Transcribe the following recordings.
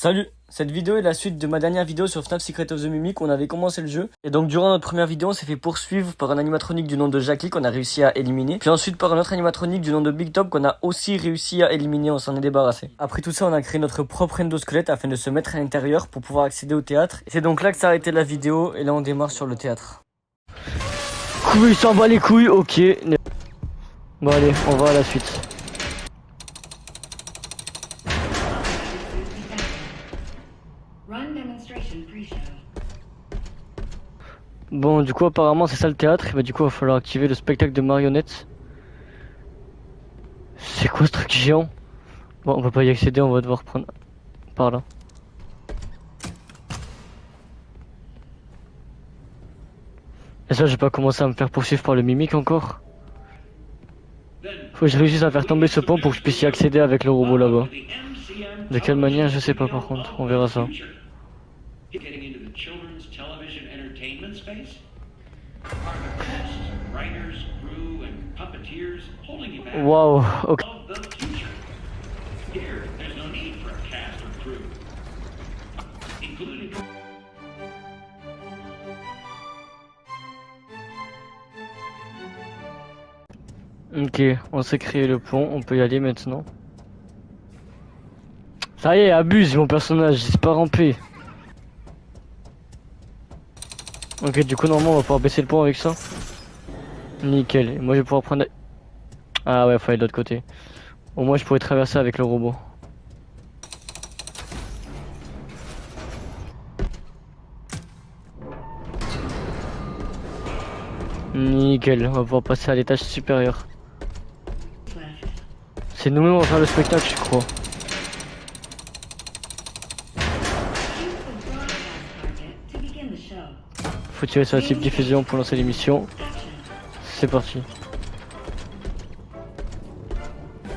Salut! Cette vidéo est la suite de ma dernière vidéo sur FNAF Secret of the Mimic. On avait commencé le jeu. Et donc durant notre première vidéo, on s'est fait poursuivre par un animatronique du nom de Jackie qu'on a réussi à éliminer. Puis ensuite par un autre animatronique du nom de Big Top qu'on a aussi réussi à éliminer, on s'en est débarrassé. Après tout ça, on a créé notre propre endosquelette afin de se mettre à l'intérieur pour pouvoir accéder au théâtre. Et c'est donc là que s'est arrêtée la vidéo et là on démarre sur le théâtre. Couille, s'en bat les couilles, ok. Bon allez, on va à la suite. Bon, du coup, apparemment, c'est ça le théâtre. Et bah, du coup, il va falloir activer le spectacle de marionnettes. C'est quoi ce truc géant? Bon, on va pas y accéder, on va devoir prendre par là. Et ça, je vais pas commencer à me faire poursuivre par le mimique encore. Faut que je réussisse à faire tomber ce pont pour que je puisse y accéder avec le robot là-bas. De quelle manière, je sais pas par contre, on verra ça. Waouh, ok. Ok, on s'est créé le pont, on peut y aller maintenant. Ça y est, abuse mon personnage, il s'est pas rampé. Ok, du coup normalement on va pouvoir baisser le pont avec ça. Nickel, et moi je vais pouvoir prendre... Ah ouais, faut aller de l'autre côté. Au moins je pourrais traverser avec le robot. Nickel, on va pouvoir passer à l'étage supérieur. C'est nous-mêmes on va faire le spectacle, je crois. Faut tirer sur la cible diffusion pour lancer l'émission. C'est parti.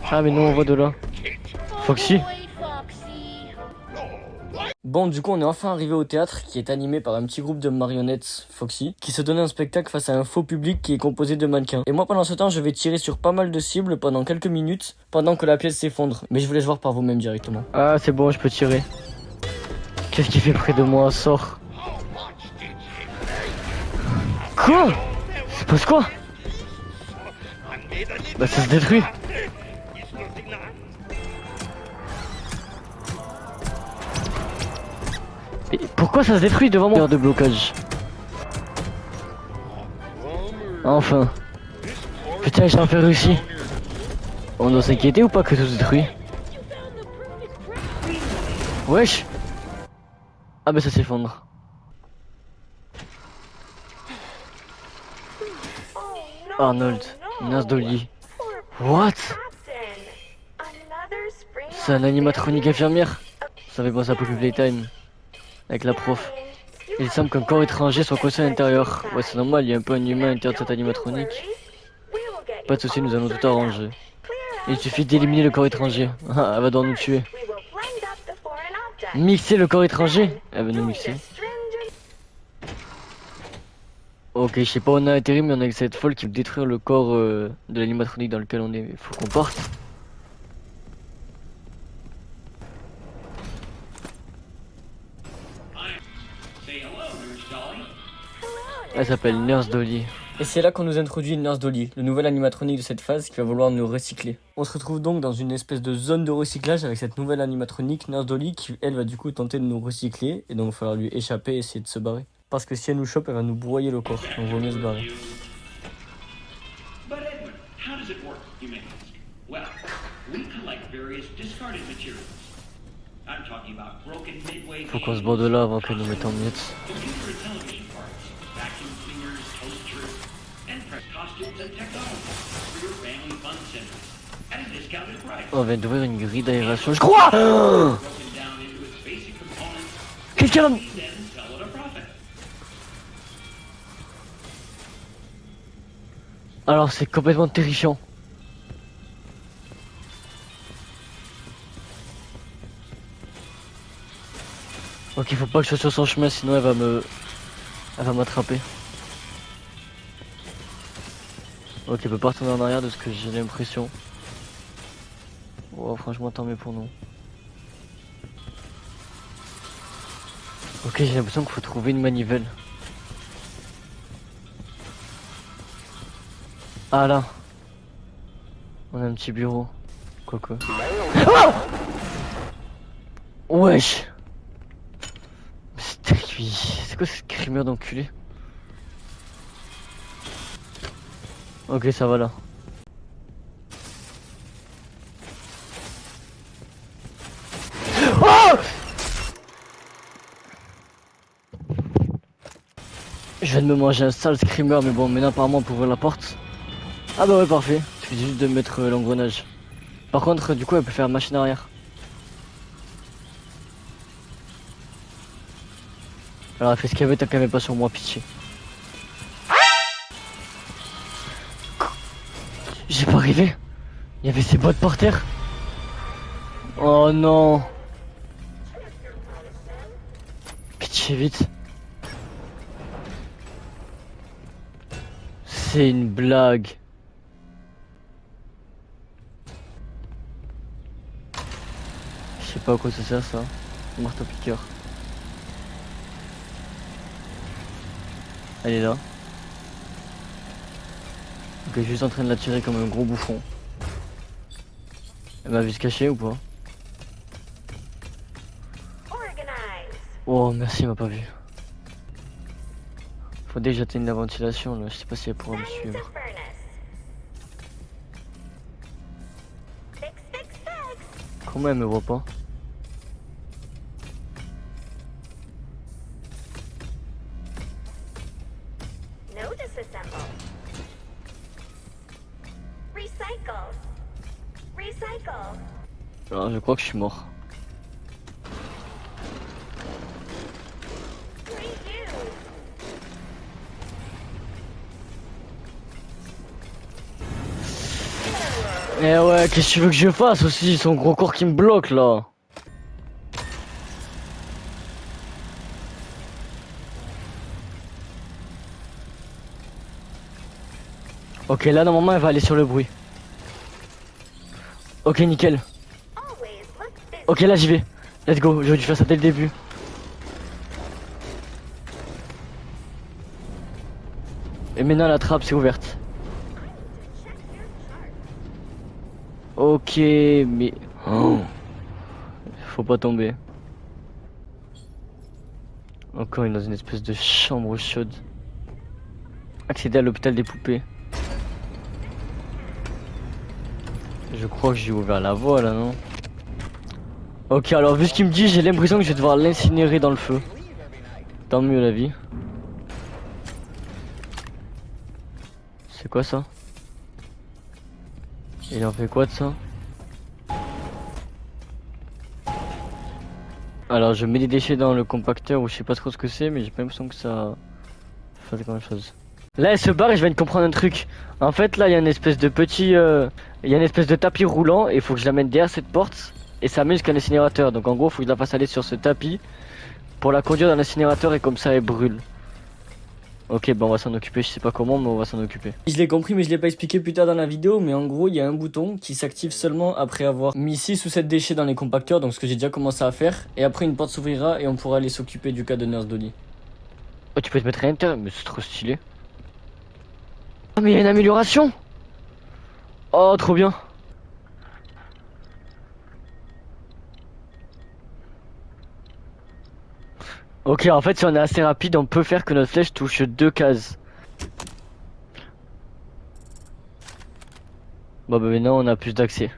Ah mais non, on voit de là. Foxy. Bon, du coup, on est enfin arrivé au théâtre qui est animé par un petit groupe de marionnettes Foxy qui se donnait un spectacle face à un faux public qui est composé de mannequins. Et moi, pendant ce temps, je vais tirer sur pas mal de cibles pendant quelques minutes pendant que la pièce s'effondre. Mais je vous laisse voir par vous-même directement. Ah, c'est bon, je peux tirer. Qu'est-ce qu'il fait près de moi? Sors. Quoi? C'est passe quoi? Bah, ça se détruit. Et pourquoi ça se détruit devant moi? De blocage. Enfin. Putain, j'ai enfin réussi. On doit s'inquiéter ou pas que tout se détruit? Wesh. Ah bah ça s'effondre. Arnold, Nurse Dolly. What? C'est un animatronique infirmière? Ça fait penser à Poppy Playtime. Avec la prof. Il semble qu'un corps étranger soit coincé à l'intérieur. Ouais, c'est normal, il y a un peu un humain à l'intérieur de cet animatronique. Pas de soucis, nous allons tout arranger. Il suffit d'éliminer le corps étranger. Ah, elle va devoir nous tuer. Mixer le corps étranger? Elle va nous mixer. Ok, je sais pas où on a atterri, mais on a cette folle qui veut détruire le corps de l'animatronique dans lequel on est. Faut qu'on parte. Elle s'appelle Nurse Dolly. Et c'est là qu'on nous introduit Nurse Dolly, le nouvel animatronique de cette phase qui va vouloir nous recycler. On se retrouve donc dans une espèce de zone de recyclage avec cette nouvelle animatronique Nurse Dolly qui elle va du coup tenter de nous recycler et donc il va falloir lui échapper et essayer de se barrer. Parce que si elle nous chope, elle va nous broyer le corps, donc vaut mieux se barrer. Faut qu'on se barre de là avant qu'elle nous mette en miettes. On vient d'ouvrir une grille d'aération, je crois. Quelqu'un... Alors c'est complètement terrifiant. Ok, faut pas que je sois sur son chemin, sinon elle va m'attraper. Ok, elle peut pas retourner en arrière de ce que j'ai l'impression. Oh, franchement, tant mieux pour nous. Ok, j'ai l'impression qu'il faut trouver une manivelle. Ah là. On a un petit bureau. Quoique. Ah wesh. C'est quoi ce screamer d'enculé? Ok, ça va là. Oh je viens de me manger un sale screamer, mais bon, maintenant apparemment on peut ouvrir la porte. Ah bah ouais, parfait. Il suffit juste de mettre l'engrenage. Par contre, du coup, elle peut faire machine arrière. Alors elle fait ce qu'elle veut, t'as quand même pas sur moi, pitié. J'ai pas arrivé. Il y avait ses bottes par terre. Oh non. Pitié, vite. C'est une blague. Je sais pas à quoi ça sert ça. Marteau piqueur. Elle est là. Donc elle est juste en train de la tirer comme un gros bouffon. Elle m'a vu se cacher ou pas? Oh merci, elle m'a pas vu. Faut déjà j'atteigne la ventilation là, je sais pas si elle pourra me suivre. Comment elle me voit pas? Alors je crois que je suis mort. Eh ouais, qu'est-ce que tu veux que je fasse aussi? Son gros corps qui me bloque là. Ok, là normalement elle va aller sur le bruit. Ok, nickel. Ok, là j'y vais. Let's go, j'aurais dû faire ça dès le début. Et maintenant la trappe c'est ouverte. Ok, mais... Oh. Faut pas tomber. Encore dans une espèce de chambre chaude. Accéder à l'hôpital des poupées. Je crois que j'ai ouvert la voie là, non? Ok, alors vu ce qu'il me dit, j'ai l'impression que je vais devoir l'incinérer dans le feu. Tant mieux la vie. C'est quoi ça? Il en fait quoi de ça? Alors je mets des déchets dans le compacteur ou je sais pas trop ce que c'est, mais j'ai pas l'impression que ça fasse grand chose. Là elle se barre et je viens de comprendre un truc. En fait là il y a une espèce de petit... il y a une espèce de tapis roulant et il faut que je la mette derrière cette porte. Et ça met jusqu'à l'incinérateur. Donc en gros faut que je la fasse aller sur ce tapis pour la conduire dans l'incinérateur et comme ça elle brûle. Ok, bah on va s'en occuper, je sais pas comment, mais on va s'en occuper. Je l'ai compris, mais je l'ai pas expliqué plus tard dans la vidéo, mais en gros, il y a un bouton qui s'active seulement après avoir mis 6 ou 7 déchets dans les compacteurs, donc ce que j'ai déjà commencé à faire, et après une porte s'ouvrira et on pourra aller s'occuper du cas de Nurse Dolly. Oh, tu peux te mettre à l'intérieur, mais c'est trop stylé. Oh, mais il y a une amélioration! Oh, trop bien! Ok, en fait, si on est assez rapide, on peut faire que notre flèche touche 2 cases. Bon, bah maintenant, on a plus d'accès.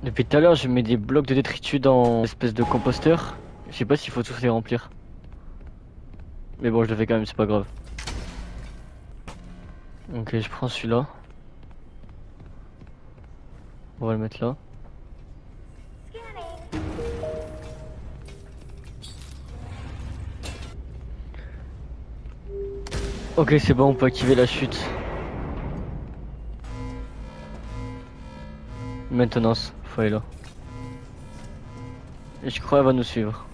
Depuis tout à l'heure, je mets des blocs de détritus dans l'espèce de composteur. Je sais pas s'il faut tous les remplir. Mais bon, je le fais quand même, c'est pas grave. Ok, je prends celui-là. On va le mettre là. Ok, c'est bon, on peut activer la chute. Maintenance, faut aller là. Et je crois qu'elle va nous suivre.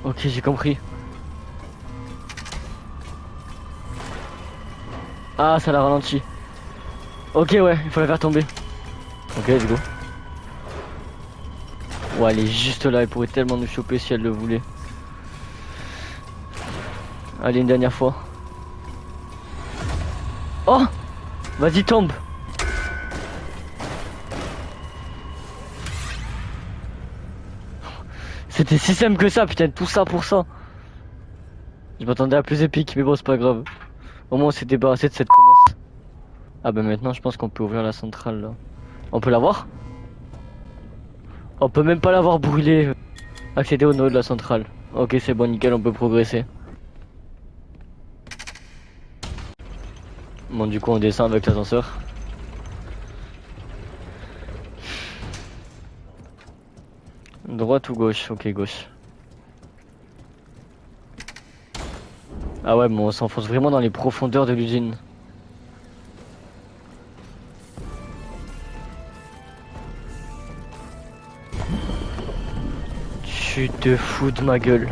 Ok, j'ai compris. Ah, ça l'a ralenti. Ok, ouais, il faut la faire tomber. Ok, let's go. Ouais, elle est juste là, elle pourrait tellement nous choper si elle le voulait. Allez, une dernière fois. Oh! Vas-y, tombe! C'était si simple que ça, putain, tout ça pour ça. Je m'attendais à plus épique, mais bon, c'est pas grave. Au moins, on s'est débarrassé de cette connasse. Ah bah maintenant, je pense qu'on peut ouvrir la centrale, là. On peut la voir? On peut même pas l'avoir brûlée. Accéder au node de la centrale. Ok, c'est bon, nickel, on peut progresser. Bon, du coup, on descend avec l'ascenseur. Droite ou gauche? Ok, gauche. Ah ouais, bon, on s'enfonce vraiment dans les profondeurs de l'usine. Tu te fous de ma gueule.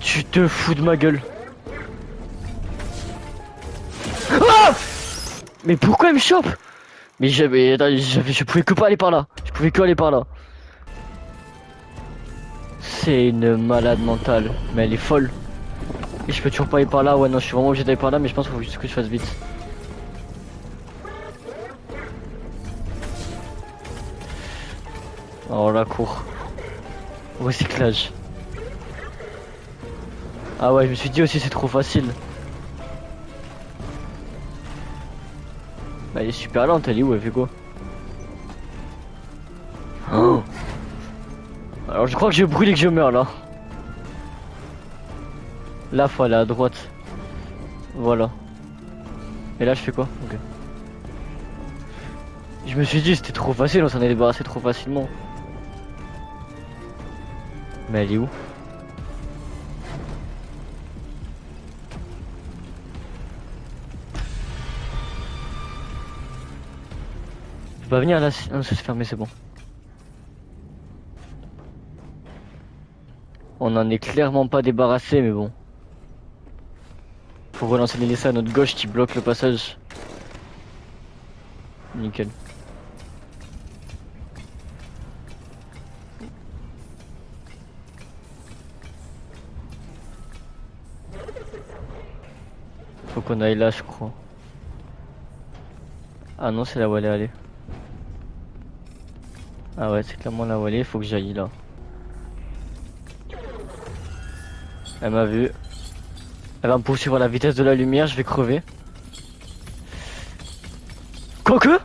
Tu te fous de ma gueule. Ah! Mais pourquoi il me chope? Mais je pouvais que pas aller par là. Je pouvais que aller par là. C'est une malade mentale. Mais elle est folle. Et je peux toujours pas aller par là. Ouais, non, je suis vraiment obligé d'aller par là. Mais je pense qu'il faut juste que je fasse vite. Oh, la cour. Recyclage. Ah ouais, je me suis dit aussi c'est trop facile. Bah elle est super lente, elle est où? Elle fait quoi? Oh. Alors je crois que je brûle et que je meurs là. Là faut aller à droite. Voilà. Et là je fais quoi? Ok. Je me suis dit c'était trop facile, on s'en est débarrassé trop facilement. Mais elle est où? Je peux pas venir là, non, c'est fermé, c'est bon. On en est clairement pas débarrassé, mais bon. Faut relancer les laissés à notre gauche qui bloque le passage. Nickel. Faut qu'on aille là, je crois. Ah non, c'est là où elle est allée. Ah ouais, c'est clairement là où elle est, faut que j'aille là. Elle m'a vu. Elle va me poursuivre à la vitesse de la lumière, je vais crever. Quoique?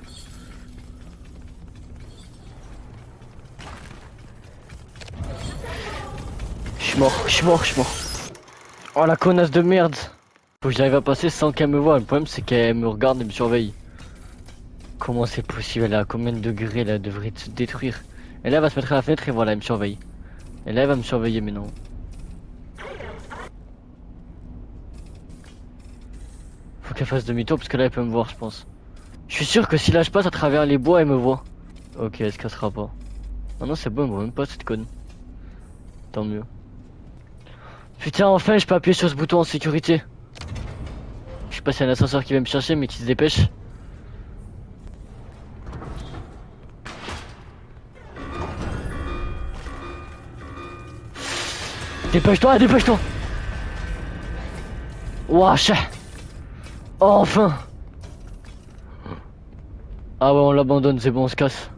Je suis mort, je suis mort, je suis mort. Oh la connasse de merde. Faut que j'arrive à passer sans qu'elle me voie. Le problème c'est qu'elle me regarde et me surveille. Comment c'est possible? Elle est à combien de degrés là? Elle devrait se détruire. Et là elle va se mettre à la fenêtre et voilà, elle me surveille. Et là elle va me surveiller mais non. Faut qu'elle fasse demi-tour parce que là elle peut me voir je pense. Je suis sûr que si là je passe à travers les bois elle me voit. Ok, elle se cassera pas. Non non c'est bon, elle me voit même pas cette conne. Tant mieux. Putain enfin je peux appuyer sur ce bouton en sécurité. Je sais pas s'il y a un ascenseur qui va me chercher mais qui se dépêche. Dépêche-toi, dépêche-toi. Wesh. Oh, enfin. Ah ouais on l'abandonne, c'est bon on se casse.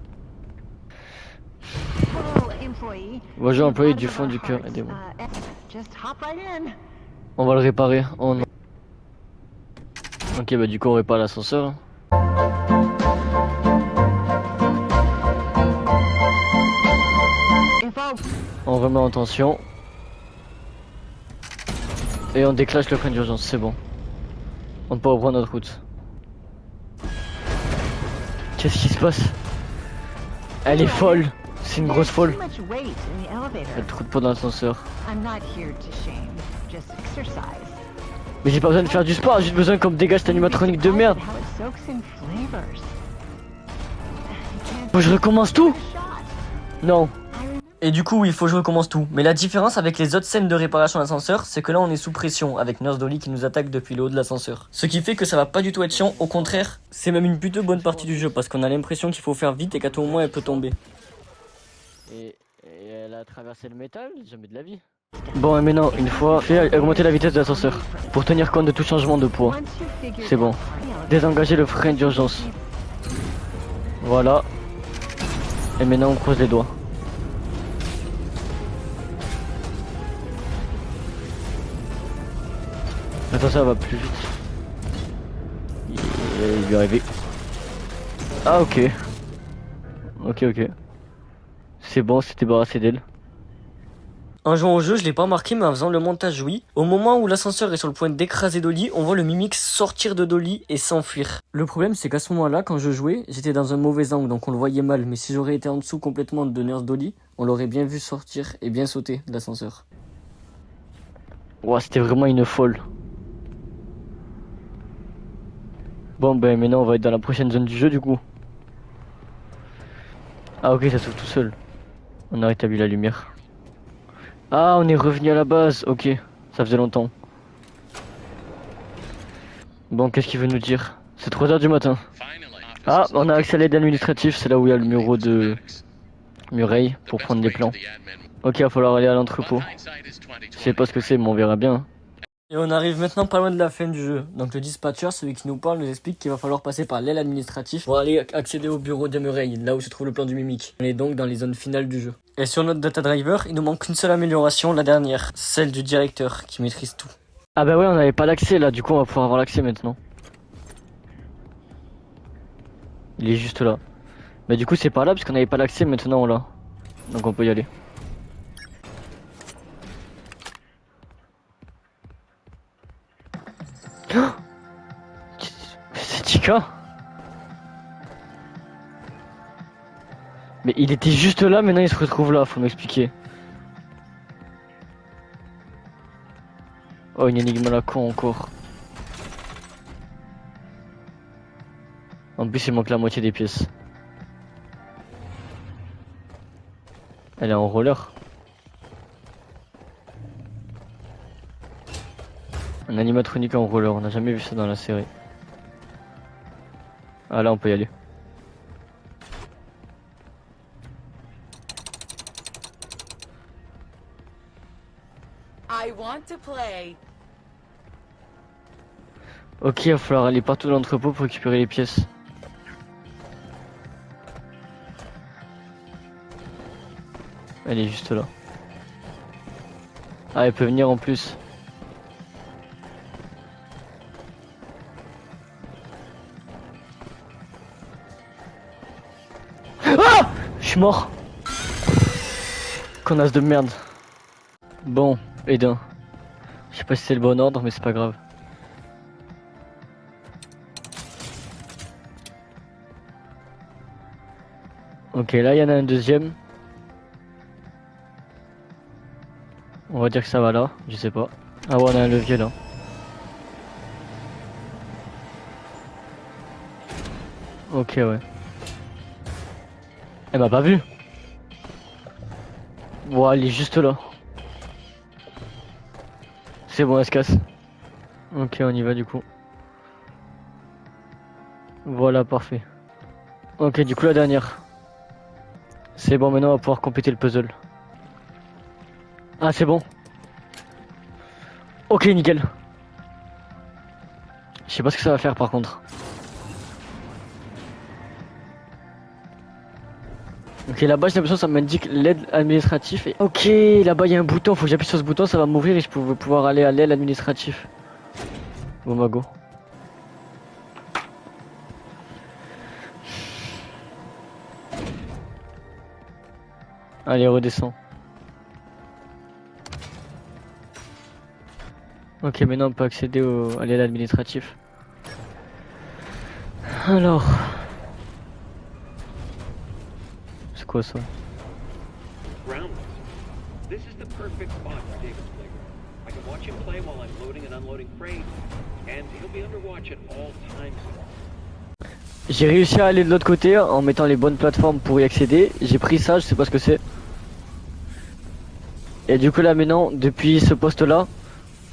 Bonjour employé du fond du cœur, aidez-moi. On va le réparer. Oh non. Ok bah du coup on répare l'ascenseur. On remet en tension. Et on déclenche le frein d'urgence, c'est bon. On peut reprendre notre route. Qu'est-ce qui se passe? Elle est folle. C'est une grosse folle. Elle trouve pas dans l'ascenseur. Mais j'ai pas besoin de faire du sport, j'ai juste besoin comme dégage cette animatronique de merde. Faut que je recommence tout? Non. Et du coup, oui, il faut que je recommence tout. Mais la différence avec les autres scènes de réparation d'ascenseur, c'est que là, on est sous pression, avec Nurse Dolly qui nous attaque depuis le haut de l'ascenseur. Ce qui fait que ça va pas du tout être chiant, au contraire, c'est même une plutôt bonne partie du jeu, parce qu'on a l'impression qu'il faut faire vite et qu'à tout moment, elle peut tomber. Et elle a traversé le métal, jamais de la vie. Bon, et maintenant, une fois, fais augmenter la vitesse de l'ascenseur, pour tenir compte de tout changement de poids. C'est bon. Désengager le frein d'urgence. Voilà. Et maintenant, on croise les doigts. Attends, ça va plus vite. Il lui est arrivé. Ah, ok. Ok. C'est bon, c'est débarrassé d'elle. En jouant au jeu, je l'ai pas remarqué, mais en faisant le montage, oui. Au moment où l'ascenseur est sur le point d'écraser Dolly, on voit le Mimix sortir de Dolly et s'enfuir. Le problème, c'est qu'à ce moment-là, quand je jouais, j'étais dans un mauvais angle, donc on le voyait mal. Mais si j'aurais été en dessous complètement de Nurse Dolly, on l'aurait bien vu sortir et bien sauter de l'ascenseur. Ouah, c'était vraiment une folle. Bon, ben maintenant, on va être dans la prochaine zone du jeu, du coup. Ah, ok, ça s'ouvre tout seul. On a rétabli la lumière. Ah, on est revenu à la base, ok, ça faisait longtemps. Bon, qu'est-ce qu'il veut nous dire? C'est 3 h du matin. Ah, on a accès à l'aide administrative, c'est là où il y a le bureau de Murray pour prendre les plans. Ok, il va falloir aller à l'entrepôt. Je sais pas ce que c'est, mais on verra bien. Et on arrive maintenant pas loin de la fin du jeu. Donc le dispatcher, celui qui nous parle, nous explique qu'il va falloir passer par l'aile administrative pour aller accéder au bureau de Murray, là où se trouve le plan du Mimic. On est donc dans les zones finales du jeu. Et sur notre data driver, il nous manque une seule amélioration, la dernière, celle du directeur qui maîtrise tout. Ah bah ouais, on n'avait pas l'accès là, du coup on va pouvoir avoir l'accès maintenant. Il est juste là. Mais du coup c'est pas là parce qu'on n'avait pas l'accès, maintenant on l'a. Donc on peut y aller. Oh, c'est Chica. Mais il était juste là, maintenant il se retrouve là, faut m'expliquer. Oh, une énigme à la con encore. En plus il manque la moitié des pièces. Elle est en roller. Un animatronique en roller, on n'a jamais vu ça dans la série. Ah là on peut y aller. I want to play. Ok, il va falloir aller partout dans l'entrepôt pour récupérer les pièces. Elle est juste là. Ah, elle peut venir en plus. Ah! Je suis mort. Connasse de merde. Bon, Eden. Je sais pas si c'est le bon ordre, mais c'est pas grave. Ok, là il y en a un deuxième. On va dire que ça va là, je sais pas. Ah ouais, on a un levier là. Ok, ouais. Elle m'a pas vu. Ouais, elle est juste là. C'est bon, elle se casse. Ok, on y va du coup. Voilà, parfait. Ok, du coup la dernière. C'est bon, maintenant on va pouvoir compléter le puzzle. Ah, c'est bon. Ok, nickel. Je sais pas ce que ça va faire par contre. Ok, là-bas j'ai l'impression que ça m'indique l'aide administrative. Et... ok, là-bas il y a un bouton, faut que j'appuie sur ce bouton, ça va m'ouvrir et je vais pouvoir aller à l'aide administrative. Bon bah go. Allez, redescends. Ok, maintenant on peut accéder à l'aide administrative. Alors... c'est quoi ça? Groundless. This is the perfect spot for David's playground. I can watch him play while I'm loading and unloading crates, and he'll be under watch at all times. J'ai réussi à aller de l'autre côté en mettant les bonnes plateformes pour y accéder. J'ai pris ça, je sais pas ce que c'est. Et du coup là maintenant, depuis ce poste là,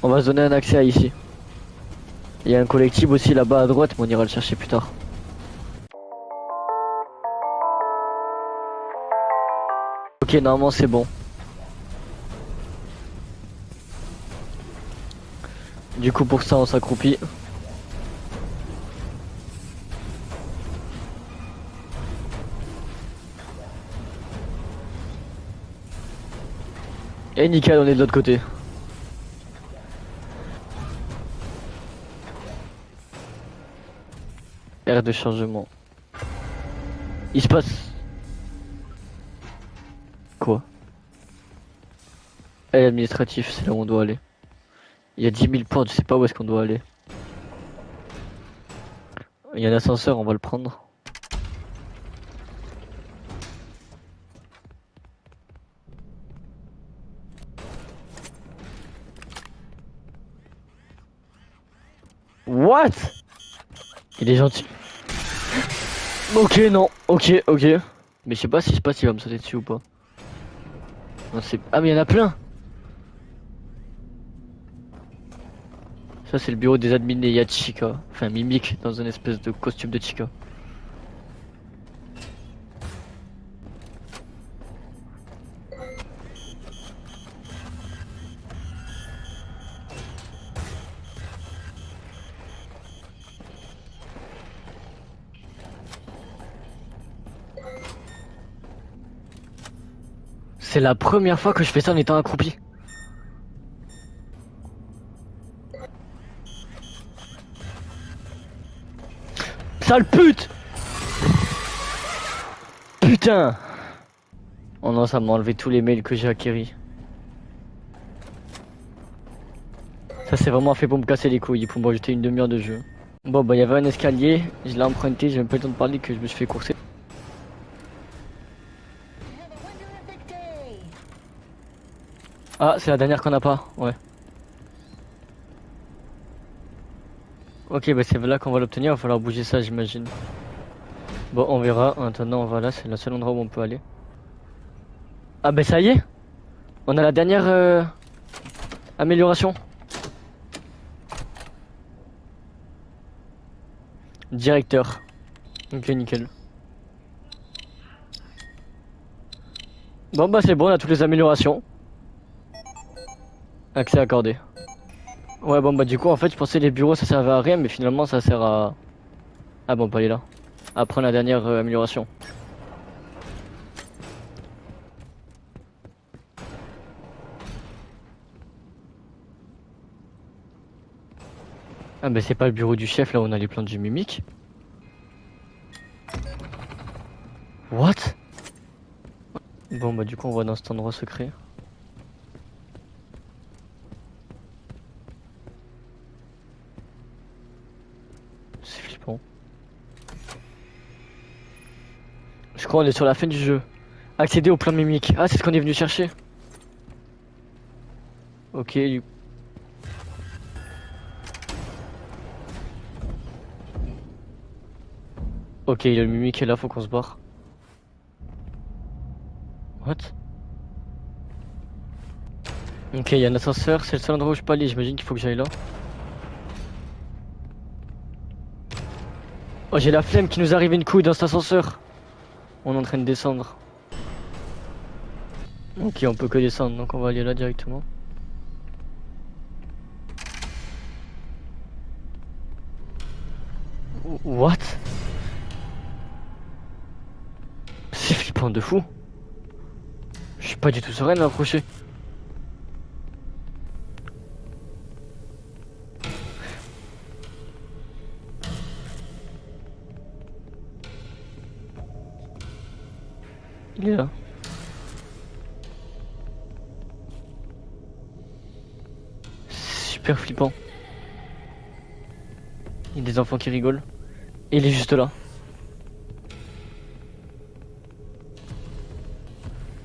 on va se donner un accès à ici. Il y a un collectif aussi là-bas à droite, mais on ira le chercher plus tard. Ok, normalement c'est bon. Du coup pour ça on s'accroupit. Et nickel, on est de l'autre côté. Aire de chargement. Il se passe... Quoi? Et administratif, c'est là où on doit aller. Il y a 10 000 portes, je sais pas où est-ce qu'on doit aller. Il y a un ascenseur, on va le prendre. What? Il est gentil. Ok, non. Ok. Mais je sais pas s'il va me sauter dessus ou pas. Non, c'est... Ah mais il y en a plein. Ça c'est le bureau des admins et il y a Chica. Enfin Mimic dans une espèce de costume de Chica. C'est la première fois que je fais ça en étant accroupi. Sale pute! Putain! Oh non, ça m'a enlevé tous les mails que j'ai acquéris. Ça c'est vraiment fait pour me casser les couilles, pour me rajouter une demi-heure de jeu. Bon bah il y avait un escalier, je l'ai emprunté, j'ai même pas eu le temps de parler que je me suis fait courser. Ah, c'est la dernière qu'on a pas, ouais. Ok, bah c'est là qu'on va l'obtenir, il va falloir bouger ça j'imagine. Bon, on verra. En attendant, on va là, c'est le seul endroit où on peut aller. Ah bah ça y est, on a la dernière amélioration. Directeur. Ok, nickel. Bon bah c'est bon, on a toutes les améliorations. Accès accordé. Ouais bon bah du coup en fait je pensais les bureaux ça servait à rien mais finalement ça sert à... Ah bon pas il est là. À prendre la dernière amélioration. Ah bah c'est pas le bureau du chef là où on a les plantes du mimique. What? Bon bah du coup on va dans cet endroit secret. C'est flippant. Je crois qu'on est sur la fin du jeu. Accéder au plan mimique. Ah c'est ce qu'on est venu chercher. Ok. Ok, il y a le mimique qui est là, faut qu'on se barre. What? Ok, il y a un ascenseur, c'est le seul endroit où je peux aller, j'imagine qu'il faut que j'aille là. Oh, j'ai la flemme qui nous arrive une couille dans cet ascenseur. On est en train de descendre. Ok, on peut que descendre, donc on va aller là directement. What? C'est flippant de fou. Je suis pas du tout serein de m'approcher. Il est là. Super flippant. Il y a des enfants qui rigolent. Et il est juste là.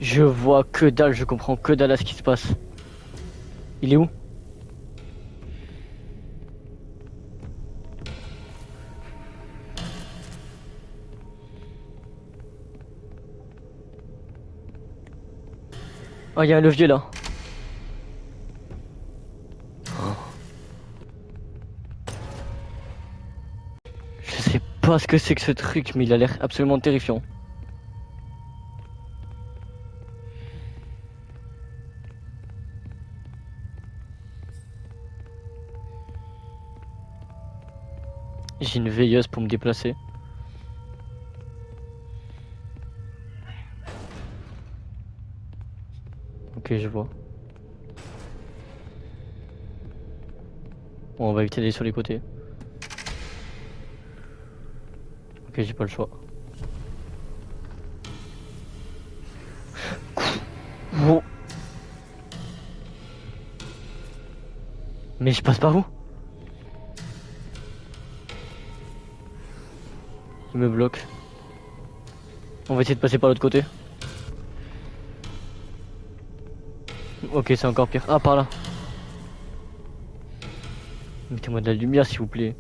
Je vois que dalle, je comprends que dalle à ce qui se passe. Il est où? Oh, il y a un levier là. pas ce que c'est que ce truc, mais il a l'air absolument terrifiant. J'ai une veilleuse pour me déplacer. Ok, je vois. Bon, on va éviter d'aller sur les côtés. Ok, j'ai pas le choix. Wow. Mais je passe par où? Il me bloque. On va essayer de passer par l'autre côté. Ok, c'est encore pire. Ah, par là. Mettez-moi de la lumière, s'il vous plaît.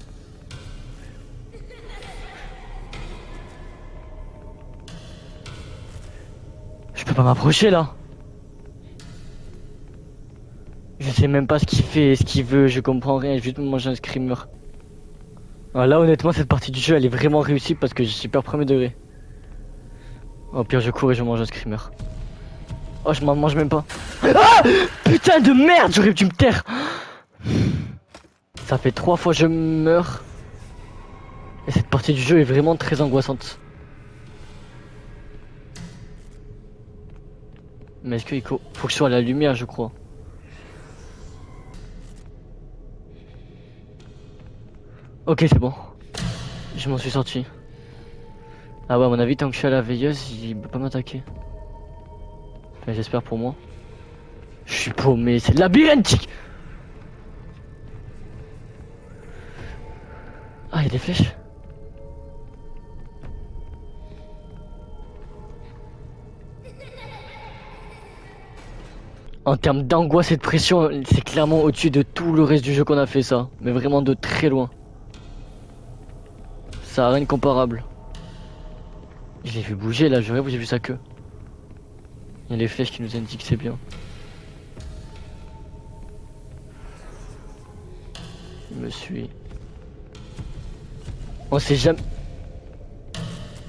Je peux pas m'approcher là. Je sais même pas ce qu'il fait, ce qu'il veut, je comprends rien, je vais juste me manger un screamer. Ah, là honnêtement cette partie du jeu elle est vraiment réussie parce que je suis super premier degré. Au pire je cours et je mange un screamer. Oh je m'en mange même pas. Ah putain de merde, j'aurais dû me taire. Ça fait 3 fois que je meurs. Et cette partie du jeu est vraiment très angoissante. Mais est-ce qu'il faut que je sois à la lumière je crois. Ok c'est bon. Je m'en suis sorti. Ah ouais à mon avis tant que je suis à la veilleuse il peut pas m'attaquer. Enfin, j'espère pour moi. Je suis paumé, c'est labyrinthique. Ah il y a des flèches. En termes d'angoisse et de pression, c'est clairement au-dessus de tout le reste du jeu qu'on a fait ça. Mais vraiment de très loin. Ça a rien de comparable. Je l'ai vu bouger là, je rêve, j'ai vu sa queue. Il y a les flèches qui nous indiquent que c'est bien. Il me suit. On sait jamais.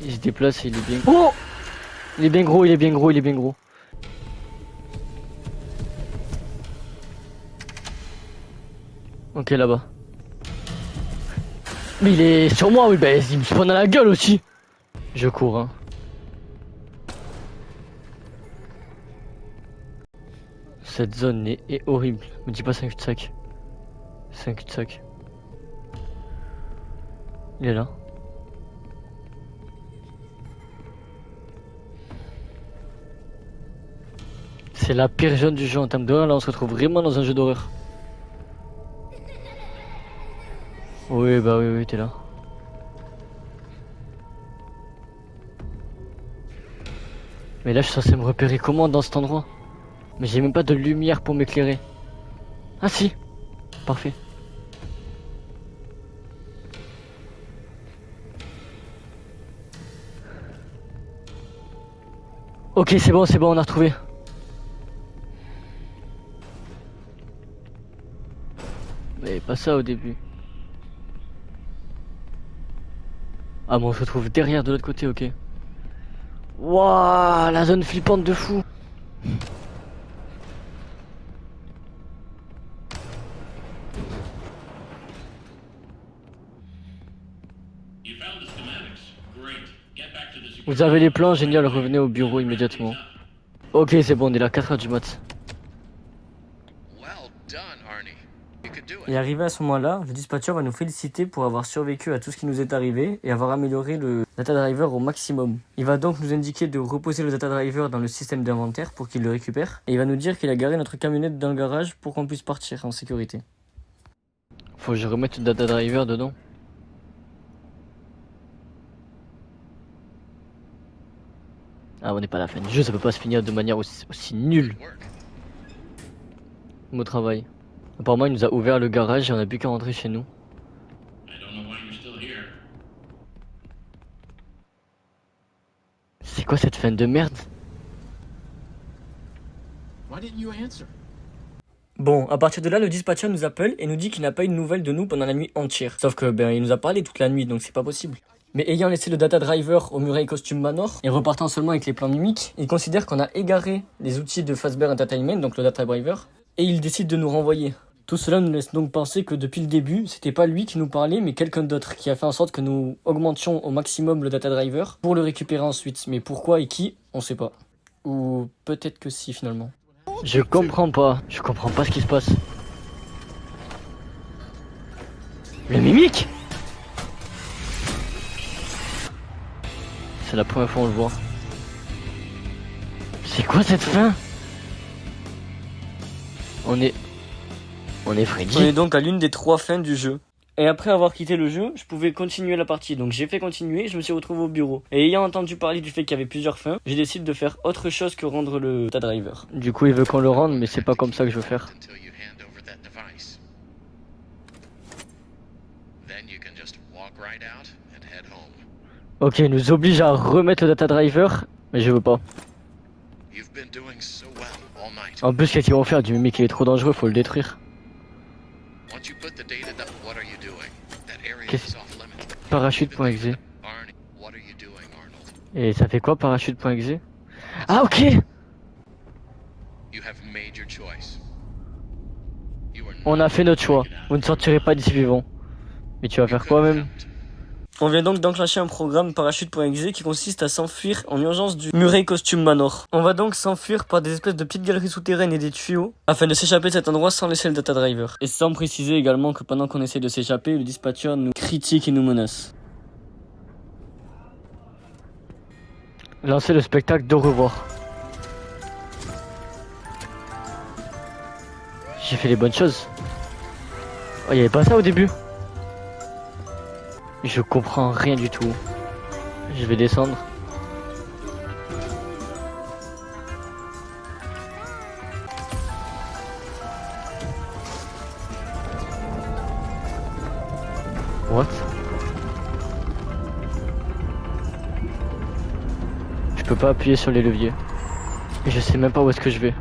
Il se déplace et il est bien. Oh! Il est bien gros, il est bien gros, il est bien gros. Ok là-bas. Mais il est sur moi, oui, bah il me spawn à la gueule aussi. Je cours, hein. Cette zone est horrible. Me dis pas 5 cul-de-sac. 5 cul-de-sac. Il est là. C'est la pire zone du jeu en termes d'horreur. Là, on se retrouve vraiment dans un jeu d'horreur. Oui, bah oui, oui, t'es là. Mais là, je suis censé me repérer comment dans cet endroit? Mais j'ai même pas de lumière pour m'éclairer. Ah si! Parfait. Ok, c'est bon, on a retrouvé. Mais pas ça au début. Ah bon, on se retrouve derrière de l'autre côté, ok. Wouah, la zone flippante de fou. Vous avez les plans, génial, revenez au bureau immédiatement. Ok, c'est bon, on est là, 4h du mat. Et arrivé à ce moment-là, le dispatcher va nous féliciter pour avoir survécu à tout ce qui nous est arrivé et avoir amélioré le data driver au maximum. Il va donc nous indiquer de reposer le data driver dans le système d'inventaire pour qu'il le récupère. Et il va nous dire qu'il a garé notre camionnette dans le garage pour qu'on puisse partir en sécurité. Faut que je remette le data driver dedans. Ah, on n'est pas à la fin du jeu, ça peut pas se finir de manière aussi nulle. Bon travail. Apparemment, il nous a ouvert le garage et on a plus qu'à rentrer chez nous. C'est quoi cette fin de merde? Bon, à partir de là, le dispatcher nous appelle et nous dit qu'il n'a pas eu de nouvelles de nous pendant la nuit entière. Sauf que, ben, il nous a parlé toute la nuit, donc c'est pas possible. Mais ayant laissé le data driver au Murray Costume Manor et repartant seulement avec les plans mimiques, il considère qu'on a égaré les outils de Fazbear Entertainment, donc le data driver, et il décide de nous renvoyer. Tout cela nous laisse donc penser que depuis le début, c'était pas lui qui nous parlait, mais quelqu'un d'autre qui a fait en sorte que nous augmentions au maximum le data driver pour le récupérer ensuite. Mais pourquoi et qui, on sait pas. Ou peut-être que si finalement. Je comprends pas ce qui se passe. Le mimique? C'est la première fois qu'on le voit. C'est quoi cette fin? On est Freddy. On est donc à l'une des 3 fins du jeu. Et après avoir quitté le jeu, je pouvais continuer la partie. Donc j'ai fait continuer et je me suis retrouvé au bureau. Et ayant entendu parler du fait qu'il y avait plusieurs fins, j'ai décidé de faire autre chose que rendre le data driver. Du coup il veut qu'on le rende, mais c'est pas comme ça que je veux faire. Ok, il nous oblige à remettre le data driver, mais je veux pas. En plus, qu'est-ce qu'ils vont faire? Du mimique, il est trop dangereux, faut le détruire. Parachute.exe. Et ça fait quoi parachute.exe? Ah ok. On a fait notre choix. Vous ne sortirez pas d'ici vivant. Mais tu vas faire quoi même? On vient donc d'enclencher un programme parachute.exe qui consiste à s'enfuir en urgence du Murray Costume Manor. On va donc s'enfuir par des espèces de petites galeries souterraines et des tuyaux afin de s'échapper de cet endroit sans laisser le data driver. Et sans préciser également que pendant qu'on essaie de s'échapper, le dispatcher nous critique et nous menace. Lancer le spectacle d'au revoir. J'ai fait les bonnes choses. Oh, il y avait pas ça au début. Je comprends rien du tout. Je vais descendre. What? Je peux pas appuyer sur les leviers. Et je sais même pas où est-ce que je vais.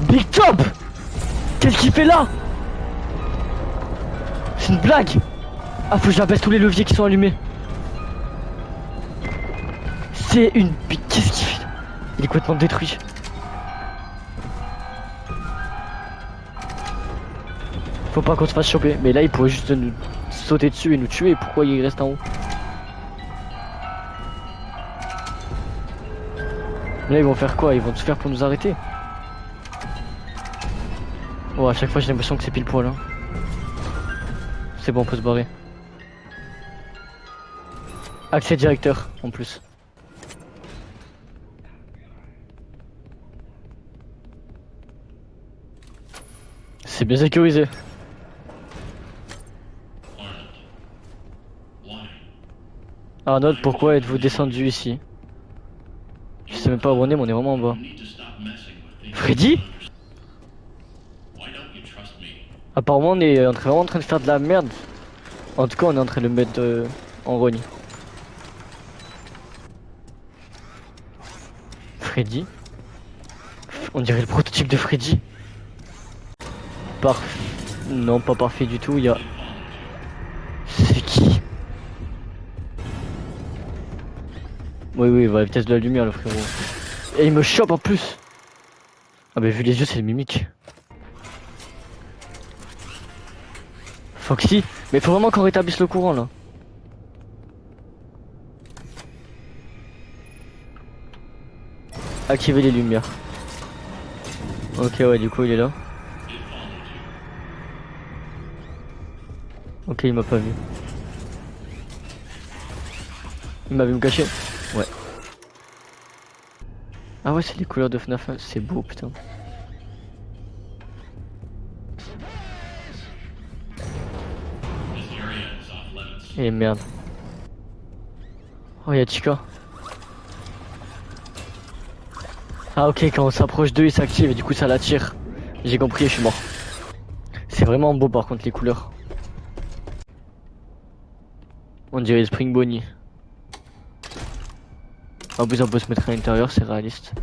Big Top! Qu'est-ce qu'il fait là? C'est une blague! Ah, faut que j'abaisse tous les leviers qui sont allumés. C'est une... Qu'est-ce qu'il fait là? Il est complètement détruit. Faut pas qu'on se fasse choper. Mais là, il pourrait juste nous sauter dessus et nous tuer. Pourquoi il reste en haut? Là, ils vont faire quoi? Ils vont tout faire pour nous arrêter. Oh, à chaque fois j'ai l'impression que c'est pile poil hein. C'est bon, on peut se barrer. Accès directeur en plus. C'est bien sécurisé. Arnold, pourquoi êtes-vous descendu ici? Je sais même pas où on est, mais on est vraiment en bas. Freddy? Apparemment on est vraiment en train de faire de la merde. En tout cas on est en train de le mettre en rogne. Freddy. On dirait le prototype de Freddy. Non, pas parfait du tout, il y a... C'est qui? Oui, il va à la vitesse de la lumière le frérot. Et il me chope en plus. Ah bah vu les yeux c'est le mimique. Foxy, mais faut vraiment qu'on rétablisse le courant là. Activer les lumières. Ok ouais, du coup il est là. Ok, il m'a pas vu. Il m'a vu me cacher. Ouais. Ah ouais, c'est les couleurs de FNAF, c'est beau putain. Et merde. Oh, y'a Chica. Ah ok, quand on s'approche d'eux, il s'active et du coup ça l'attire. J'ai compris et je suis mort. C'est vraiment beau par contre les couleurs. On dirait le Spring Bonnie. En plus on peut se mettre à l'intérieur, c'est réaliste.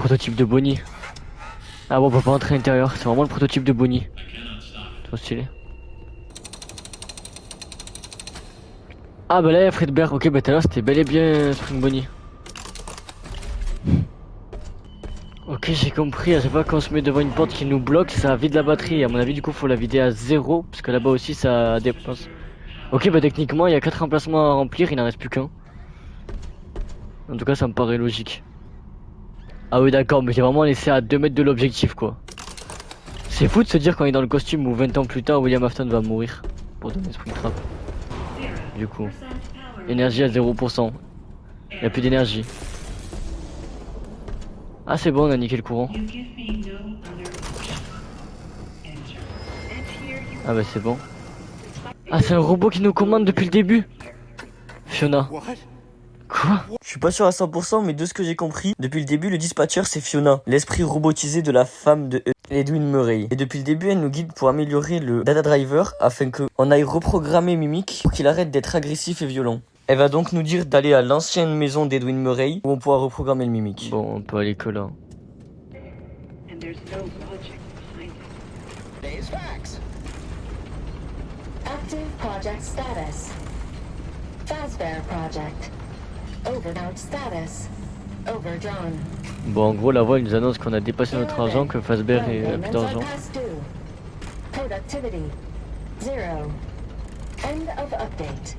prototype de Bonnie. Ah bon, on peut pas entrer à l'intérieur, c'est vraiment le prototype de Bonnie. Trop stylé. Ah bah là il y a Fredbear, ok bah tout à l'heure c'était bel et bien Spring Bonnie. Ok j'ai compris, à chaque fois qu'on se met devant une porte qui nous bloque ça vide la batterie. À mon avis du coup faut la vider à 0 parce que là-bas aussi ça dépense. Ok bah techniquement il y a 4 emplacements à remplir, il n'en reste plus qu'un. En tout cas ça me paraît logique. Ah oui d'accord mais j'ai vraiment laissé à 2 mètres de l'objectif quoi. C'est fou de se dire quand il est dans le costume où 20 ans plus tard William Afton va mourir pour donner Springtrap. Du coup. Énergie à 0%. Il n'y a plus d'énergie. Ah c'est bon on a niqué le courant. Ah bah c'est bon. Ah c'est un robot qui nous commande depuis le début. Fiona. Quoi? Je suis pas sûr à 100% mais de ce que j'ai compris, depuis le début le dispatcher c'est Fiona, l'esprit robotisé de la femme de Edwin Murray. Et depuis le début elle nous guide pour améliorer le data driver afin qu'on aille reprogrammer Mimic pour qu'il arrête d'être agressif et violent. Elle va donc nous dire d'aller à l'ancienne maison d'Edwin Murray où on pourra reprogrammer le Mimic. Bon on peut aller que là. And there's no logic behind it. Today's facts. Active project status. Fazbear project. Overnote status. Overdrawn. Bon en gros la voix elle nous annonce qu'on a dépassé notre argent, que Fazbear a plus d'argent. Productivity. 0. End of update.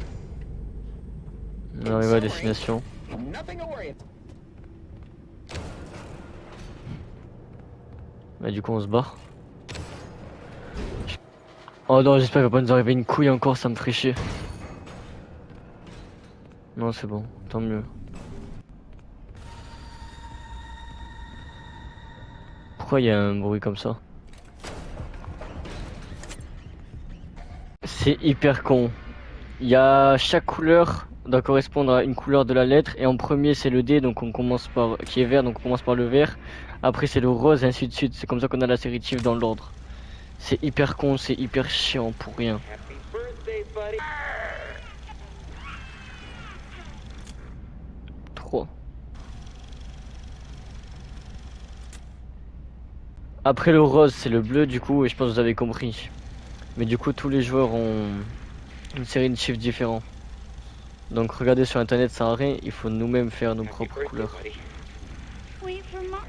On arrive à destination. Nothing to worry about. Bah du coup on se barre. Oh non j'espère qu'il va pas nous arriver une couille encore, ça me ferait chier. Non c'est bon, tant mieux. Pourquoi il y a un bruit comme ça? C'est hyper con. Il y a chaque couleur doit correspondre à une couleur de la lettre et en premier c'est le D donc on commence par qui est vert donc on commence par le vert. Après c'est le rose et ainsi de suite. C'est comme ça qu'on a la série de chiffres dans l'ordre. C'est hyper con, c'est hyper chiant pour rien. Happy birthday, buddy. 3. Après le rose c'est le bleu du coup et je pense que vous avez compris. Mais du coup tous les joueurs ont une série de chiffres différents. Donc regardez sur internet ça sert à rien, il faut nous-mêmes faire nos Happy propres birthday, couleurs. buddy. Wait for mom.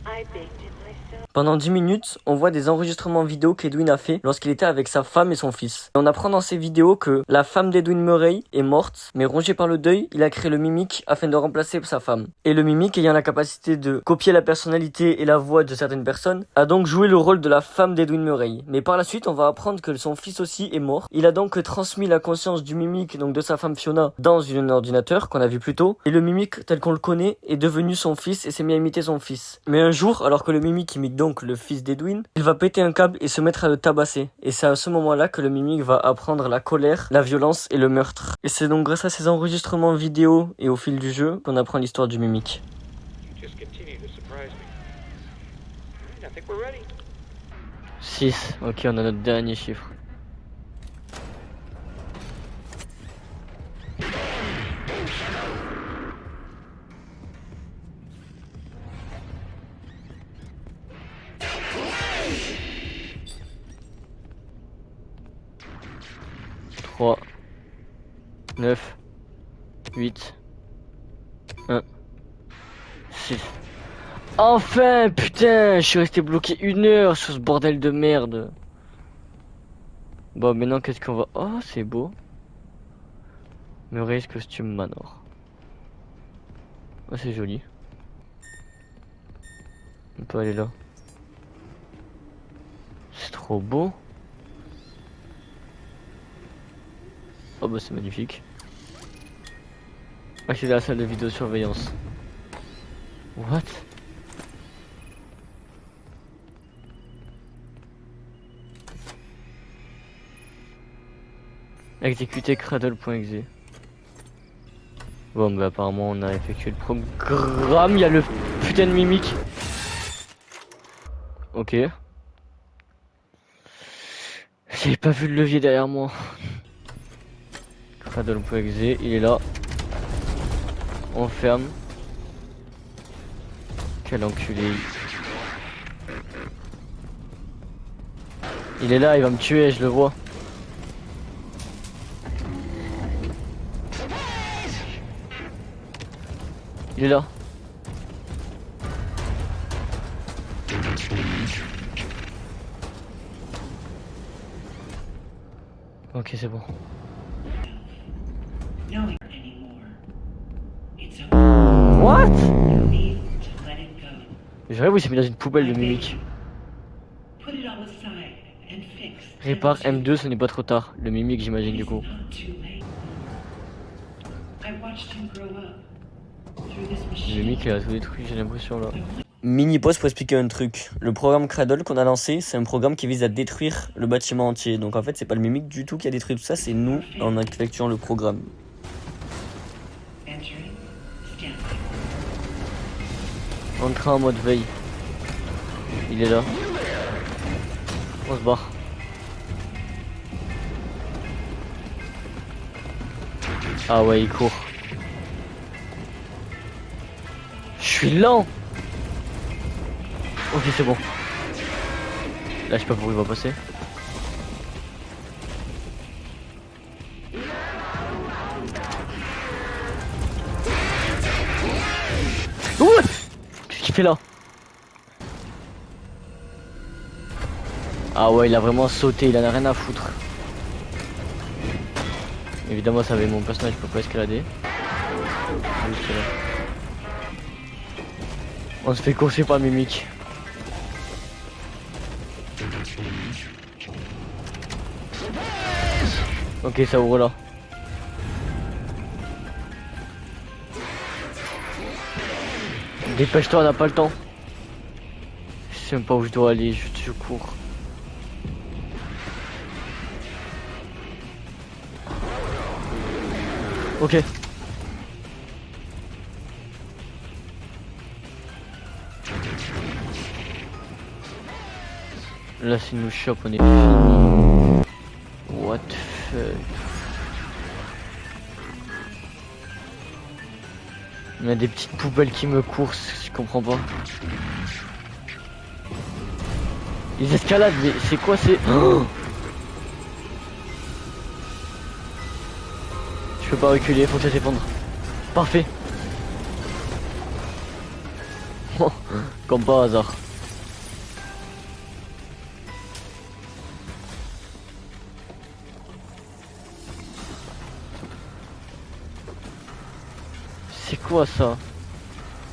I baked it myself. Pendant 10 minutes, on voit des enregistrements vidéo qu'Edwin a fait lorsqu'il était avec sa femme et son fils. Et on apprend dans ces vidéos que la femme d'Edwin Murray est morte, mais rongée par le deuil, il a créé le Mimic afin de remplacer sa femme. Et le Mimic, ayant la capacité de copier la personnalité et la voix de certaines personnes, a donc joué le rôle de la femme d'Edwin Murray. Mais par la suite, on va apprendre que son fils aussi est mort. Il a donc transmis la conscience du Mimic, donc de sa femme Fiona, dans un ordinateur qu'on a vu plus tôt. Et le Mimic, tel qu'on le connaît, est devenu son fils et s'est mis à imiter son fils. Mais un jour, alors que le Mimic imite donc le fils d'Edwin, il va péter un câble et se mettre à le tabasser. Et c'est à ce moment-là que le Mimic va apprendre la colère, la violence et le meurtre. Et c'est donc grâce à ces enregistrements vidéo et au fil du jeu qu'on apprend l'histoire du Mimic. You just continue to surprise me. All right, I think we're ready. 6. Ok, on a notre dernier chiffre. Trois, 9, 8, 1, 6. Enfin, putain, je suis resté bloqué 1 heure sur ce bordel de merde. Bon, maintenant, qu'est-ce qu'on va... Oh, c'est beau. Murray's Costume Manor. Oh, c'est joli. On peut aller là. C'est trop beau. Oh bah c'est magnifique. Ah c'est la salle de vidéosurveillance. What? Exécuter cradle.exe. Bon bah apparemment on a effectué le programme. Il y a le putain de Mimic. Ok. J'avais pas vu le levier derrière moi. Cradle.exe, il est là. On ferme. Quel enculé. Il est là, il va me tuer, je le vois. Il est là. Ok, c'est bon. Knowing anymore. It's okay. What? You need to let it go. J'aurais voulu s'est mis dans une poubelle de mimique. Put it all aside and fix. Répare M2, ce n'est pas trop tard. Le mimique, j'imagine, du coup. It's not too late. I watched him grow up through this Le machine. mimique, il a tout détruit, j'ai l'impression, là. Mini pause pour expliquer un truc. Le programme Cradle qu'on a lancé, c'est un programme qui vise à détruire le bâtiment entier. Donc en fait, c'est pas le mimique du tout qui a détruit tout ça, c'est nous en effectuant le programme. Entering. Scanning. Entrée en mode veille. Il est là. On se barre. Ah ouais, il court. Je suis lent. Ok, c'est bon. Là, je sais pas pour où il va passer. Ouh, qu'est-ce qu'il fait là? Ah ouais, il a vraiment sauté, il en a rien à foutre. Évidemment, ça avait mon personnage, je peux pas escalader. Juste là. On se fait courser par le mimique. Ok, ça ouvre là. Dépêche-toi, on n'a pas le temps. Je sais même pas où je dois aller, je cours. Ok. Là, s'il nous chope, on est fini. What the fuck? Il y a des petites poubelles qui me coursent, je comprends pas. Ils escaladent, mais c'est quoi c'est... Oh, je peux pas reculer, faut que ça s'effondre. Parfait. Comme par hasard. C'est quoi ça?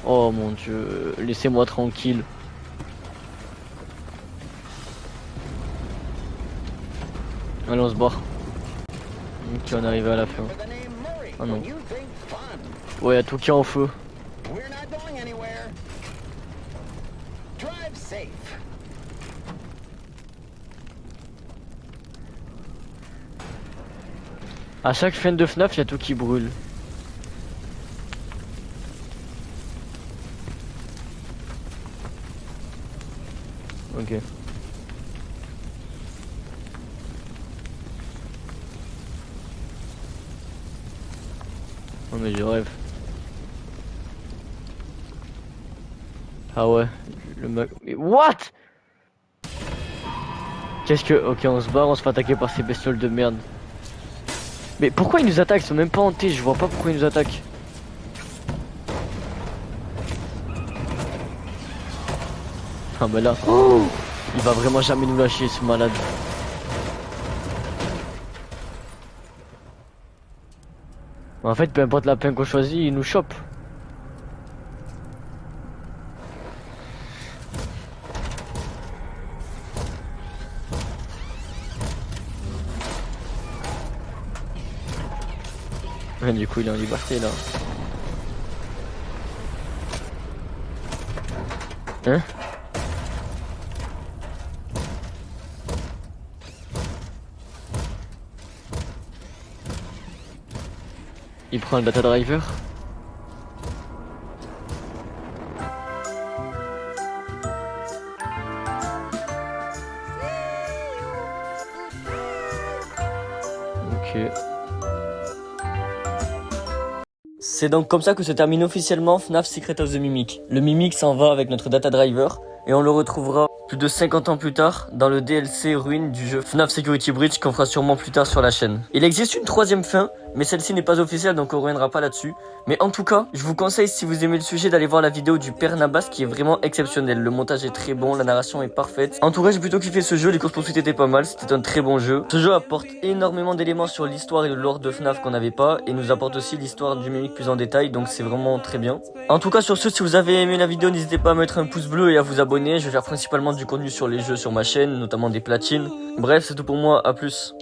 Oh mon dieu, laissez-moi tranquille. Allez, on se barre. Ok, on est arrivé à la fin. For the name Murray. Oh non. When you think fun, Ouais, y'a tout qui est en feu. we're not going anywhere. Drive safe. À chaque fin de FNAF, y'a tout qui brûle. Ok. Oh mais je rêve. Ah ouais, le mec... What? Qu'est-ce que... Ok, on se barre, on se fait attaquer par ces bestioles de merde. Mais pourquoi ils nous attaquent? Ils sont même pas hantés, je vois pas pourquoi ils nous attaquent. Ah bah là... Oh, il va vraiment jamais nous lâcher, ce malade. En fait, peu importe la peine qu'on choisit, il nous chope. Ouais, du coup, il est en liberté là. Hein? Il prend le data driver. Ok. C'est donc comme ça que se termine officiellement FNAF Secret of the Mimic. Le Mimic s'en va avec notre data driver et on le retrouvera plus de 50 ans plus tard dans le DLC ruine du jeu FNAF Security Breach qu'on fera sûrement plus tard sur la chaîne. Il existe une troisième fin, mais celle-ci n'est pas officielle donc on reviendra pas là-dessus. Mais en tout cas, je vous conseille si vous aimez le sujet d'aller voir la vidéo du père Nabas qui est vraiment exceptionnel. Le montage est très bon, la narration est parfaite. En tout cas, j'ai plutôt kiffé ce jeu, les courses poursuites étaient pas mal, c'était un très bon jeu. Ce jeu apporte énormément d'éléments sur l'histoire et le lore de FNAF qu'on n'avait pas et nous apporte aussi l'histoire du Mimic plus en détail, donc c'est vraiment très bien. En tout cas, sur ce, si vous avez aimé la vidéo, n'hésitez pas à mettre un pouce bleu et à vous abonner. Je vais faire principalement du contenu sur les jeux sur ma chaîne, notamment des platines. Bref, c'est tout pour moi, à plus.